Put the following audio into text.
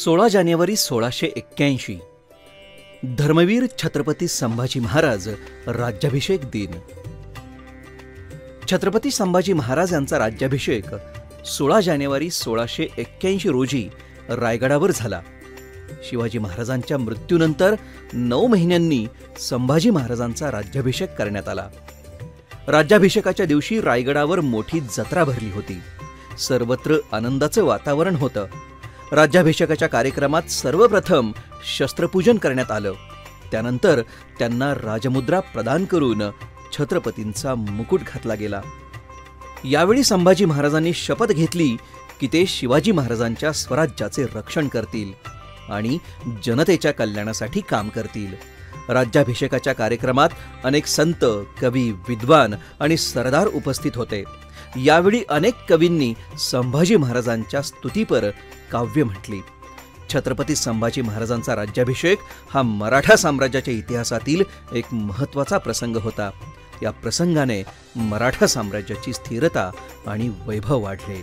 16 जानेवारी 1681 धर्मवीर छत्रपती संभाजी महाराज राज्याभिषेक दिन। छत्रपती संभाजी महाराज यांचा राज्याभिषेक 16 जानेवारी 1681 रोजी रायगडावर झाला। शिवाजी महाराजांच्या मृत्यूनंतर 9 महिन्यांनी संभाजी महाराजांचा राज्याभिषेक करण्यात आला। राज्याभिषेकाच्या दिवशी रायगडावर मोठी जत्रा भरली होती। सर्वत्र आनंदाचे वातावरण होतं। राज्याभिषेकाच्या कार्यक्रमात सर्वप्रथम शस्त्रपूजन करण्यात आलं। त्यानंतर त्यांना राजमुद्रा प्रदान करून छत्रपतींचा मुकुट घातला गेला। यावेळी संभाजी महाराजांनी शपथ घेतली की ते शिवाजी महाराजांच्या स्वराज्याचे रक्षण करतील आणि जनतेच्या कल्याणासाठी काम करतील। राज्याभिषेकाच्या कार्यक्रमात अनेक संत, कवी, विद्वान आणि सरदार उपस्थित होते। यावेळी अनेक कवींनी संभाजी महाराजांच्या स्तुतीपर काव्य म्हटली। छत्रपती संभाजी महाराजांचा राज्याभिषेक हा मराठा साम्राज्याच्या इतिहासातील एक महत्त्वाचा प्रसंग होता। या प्रसंगाने मराठा साम्राज्याची स्थिरता आणि वैभव वाढले।